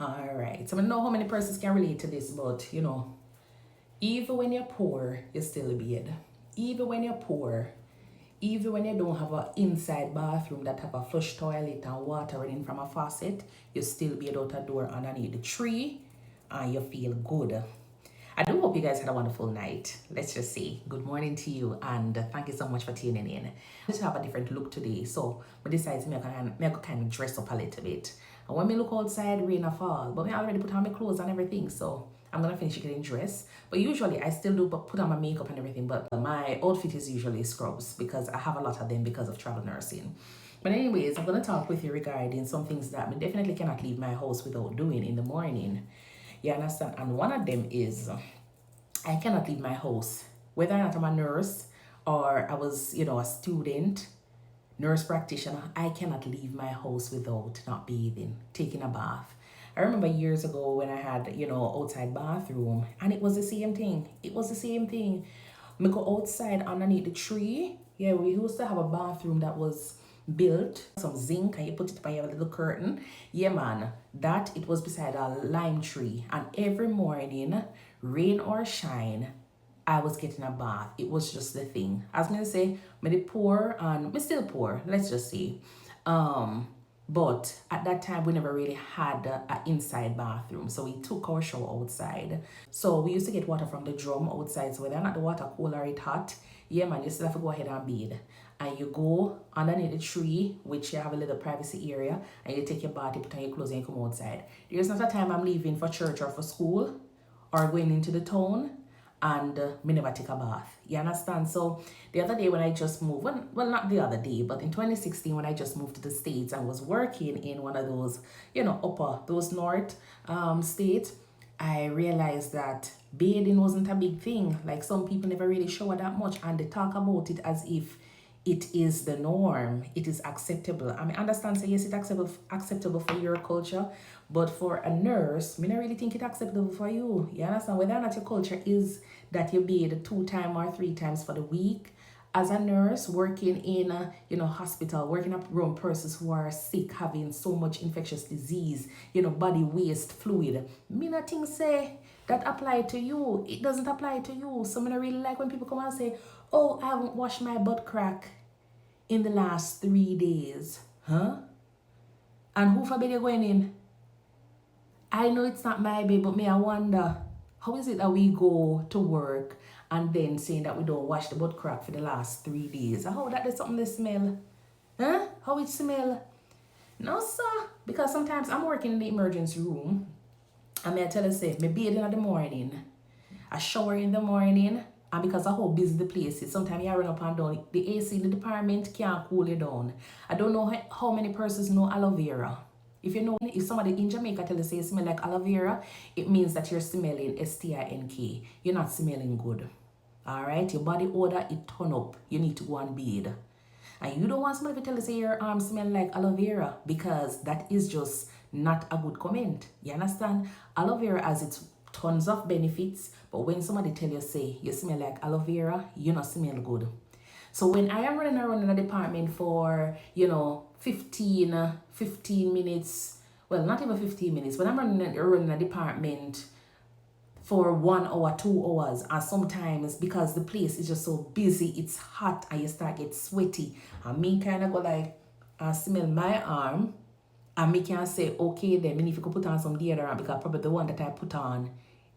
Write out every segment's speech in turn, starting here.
All right. So I don't know how many persons can relate to this, but even when you're poor, you still bathe. Even when you're poor, even when you don't have an inside bathroom that have a flush toilet and water running from a faucet, you still bathe out a door underneath the tree and you feel good. I do hope you guys had a wonderful night. Let's just say good morning to you and thank you so much for tuning in. I just have a different look today, so I decided to make a kind of dress up a little bit. And when we look outside, rain or fall, but I already put on my clothes and everything, so I'm gonna finish getting dressed. But usually I still do put on my makeup and everything, but my outfit is usually scrubs because I have a lot of them because of travel nursing. But anyways, I'm gonna talk with you regarding some things that I definitely cannot leave my house without doing in the morning. You understand? And one of them is I cannot leave my house, whether or not I'm a nurse or I was, a student, nurse practitioner. I cannot leave my house without not bathing, taking a bath. I remember years ago when I had, outside bathroom, and it was the same thing. It was the same thing. Me go outside underneath the tree. Yeah, we used to have a bathroom that was built, some zinc, and you put it by your little curtain. Yeah, man, that it was beside a lime tree, and every morning, rain or shine, I was getting a bath. It was just the thing. I was gonna say, me poor and me still poor. Let's just say, but at that time we never really had an inside bathroom, so we took our shower outside. So we used to get water from the drum outside. So whether or not the water cold or it hot, yeah man, you still have to go ahead and bathe. And you go underneath the tree, which you have a little privacy area, and you take your bath, you put on your clothes, and you come outside. There's not a time I'm leaving for church or for school or going into the town and me never take a bath. You understand? So the other day when I just moved, well not the other day, but in 2016 when I just moved to the States and was working in one of those, those north states, I realized that bathing wasn't a big thing. Like some people never really shower that much and they talk about it as if it is the norm, it is acceptable. I mean, understand, say yes, it's acceptable for your culture, but for a nurse, I don't really think it's acceptable for you. You understand? Whether or not your culture is that you bathe 2 times or 3 times for the week. As a nurse working in a hospital, working around persons who are sick, having so much infectious disease, body waste fluid, me not think say that apply to you. It doesn't apply to you. So I really like when people come and say, oh, I haven't washed my butt crack in the last 3 days. Huh? And who forbid you going in? I know it's not my baby, but me I wonder, how is it that we go to work and then saying that we don't wash the butt crack for the last 3 days? How that is something they smell? Huh? How it smell? No, sir. Because sometimes I'm working in the emergency room and I tell you, say, me bathe in the morning, I shower in the morning, and because of how busy the place is, sometimes you run up and down. The AC in the department can't cool you down. I don't know how many persons know aloe vera. If somebody in Jamaica tell you say you smell like aloe vera, it means that you're smelling stink. You're not smelling good. Alright? Your body odor, it turn up. You need to go and bathe. And you don't want somebody to tell you say your arm smell like aloe vera, because that is just not a good comment. You understand? Aloe vera has its tons of benefits, but when somebody tell you say you smell like aloe vera, you not smell good. So when I am running around in a department for 15 minutes, well not even 15 minutes, when I'm running a department for 1 hour, 2 hours, and sometimes because the place is just so busy, it's hot and you start get sweaty, and me kind of go like and smell my arm, and me can say, okay then, me need to put on some deodorant because probably the one that I put on,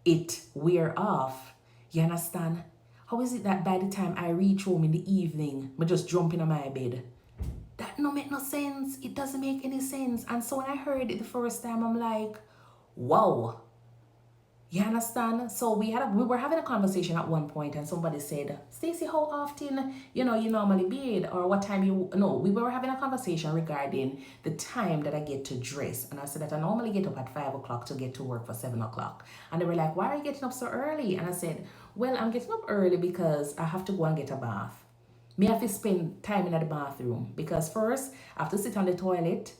it wear off. You understand? How is it that by the time I reach home in the evening, I just jump in my bed? That no make no sense. It doesn't make any sense. And so when I heard it the first time, I'm like, wow. You understand? So we were having a conversation at one point and somebody said, Stacey, how often, you normally bathe, or what time we were having a conversation regarding the time that I get to dress. And I said that I normally get up at 5 o'clock to get to work for 7 o'clock. And they were like, why are you getting up so early? And I said, well, I'm getting up early because I have to go and get a bath. Me have to spend time in the bathroom because first I have to sit on the toilet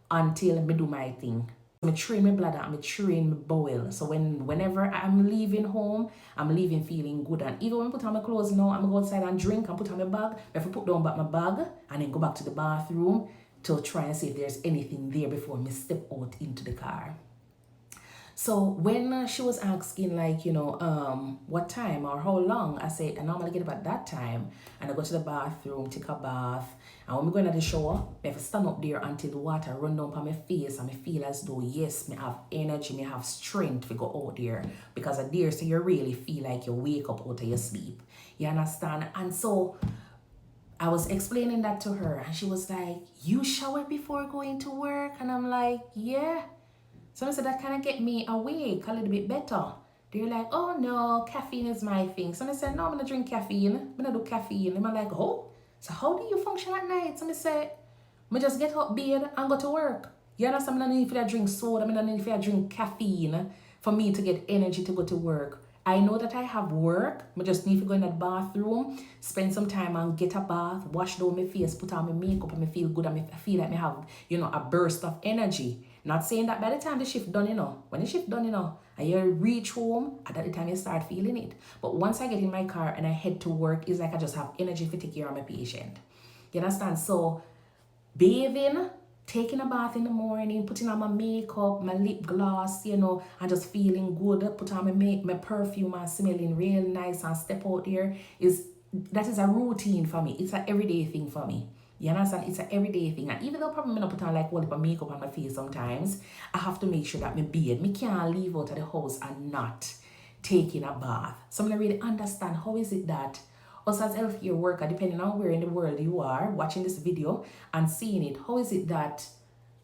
until me do my thing. I train my bladder, I train my bowel. So whenever I'm leaving home, I'm leaving feeling good. And even when I put on my clothes now, I'm go outside and drink and put on my bag. I have to put down back my bag and then go back to the bathroom to try and see if there's anything there before me step out into the car. So when she was asking like, what time or how long, I say I normally get up at that time and I go to the bathroom, take a bath. And when we go into the shower, I have to stand up there until the water run down on my face and I feel as though, yes, me have energy, me have strength to go out there. Because I dare say you really feel like you wake up out of your sleep. You understand? And so I was explaining that to her and she was like, you shower before going to work? And I'm like, yeah. So I said that kind of get me awake a little bit better. They're like, oh no, caffeine is my thing. So I said, no, I'm gonna drink caffeine. I'm gonna do caffeine. And I'm like, oh, so how do you function at night? So I said, I just get up bed and go to work. You understand? I don't need to drink soda. I don't need to drink caffeine for me to get energy to go to work. I know that I have work. I just need to go in the bathroom, spend some time and get a bath, wash down my face, put on my makeup, and I feel good. And I feel like I have, a burst of energy. Not saying that by the time the shift done, when the shift done, and you reach home, at that time you start feeling it. But once I get in my car and I head to work, it's like I just have energy to take care of my patient. You understand? So bathing, taking a bath in the morning, putting on my makeup, my lip gloss, and just feeling good, put on my perfume and smelling real nice and step out there, that is a routine for me. It's an everyday thing for me. You understand? It's an everyday thing. And even though probably I not put on like all of makeup on my face sometimes, I have to make sure that my beard, me can't leave out of the house and not taking a bath. So I'm going to really understand how is it that us as healthcare worker, depending on where in the world you are watching this video and seeing it, how is it that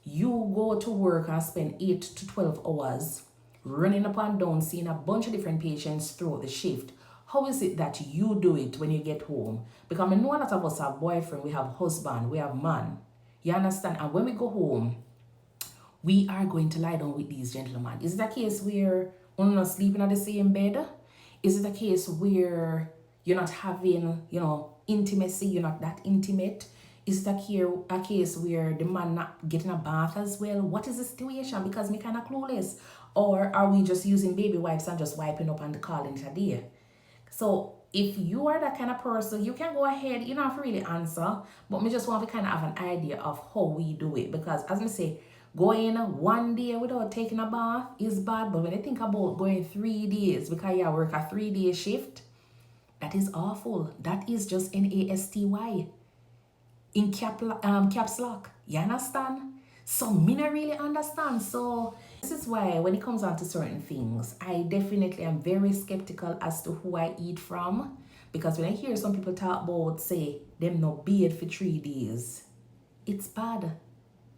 you go to work and spend 8 to 12 hours running up and down, seeing a bunch of different patients throughout the shift? How is it that you do it when you get home? Because I know a lot of us have boyfriend, we have husband, we have man. You understand? And when we go home, we are going to lie down with these gentlemen. Is it a case where we're not sleeping at the same bed? Is it a case where you're not having, intimacy, you're not that intimate? Is it a case where the man not getting a bath as well? What is the situation? Because me kind of clueless. Or are we just using baby wipes and just wiping up and calling it a day? So if you are that kind of person, you can go ahead, you don't have to really answer, but me just want to kind of have an idea of how we do it. Because as I say, going one day without taking a bath is bad, but when I think about going 3 days because you work a 3-day shift, that is awful. That is just NASTY in caps lock. You understand? So me not really understand. So this is why when it comes on to certain things, I definitely am very skeptical as to who I eat from. Because when I hear some people talk about, say, them no bathe for 3 days, it's bad.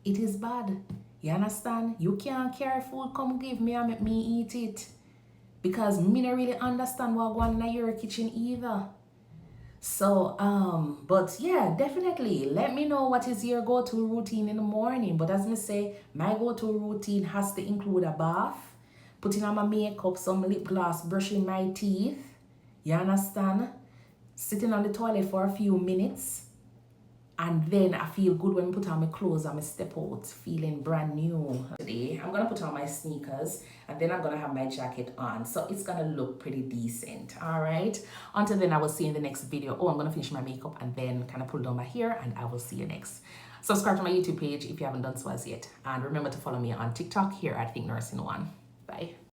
It is bad. You understand? You can't carry food, come give me and make me eat it. Because me not really understand what going on in your kitchen either. So, but yeah, definitely let me know what is your go-to routine in the morning. But as me say, my go-to routine has to include a bath, putting on my makeup, some lip gloss, brushing my teeth. You understand? Sitting on the toilet for a few minutes. And then I feel good when I put on my clothes and I step out feeling brand new. Today, I'm going to put on my sneakers and then I'm going to have my jacket on. So it's going to look pretty decent. All right. Until then, I will see you in the next video. Oh, I'm going to finish my makeup and then kind of pull down my hair and I will see you next. Subscribe to my YouTube page if you haven't done so as yet. And remember to follow me on TikTok here at Think Nursing One. Bye.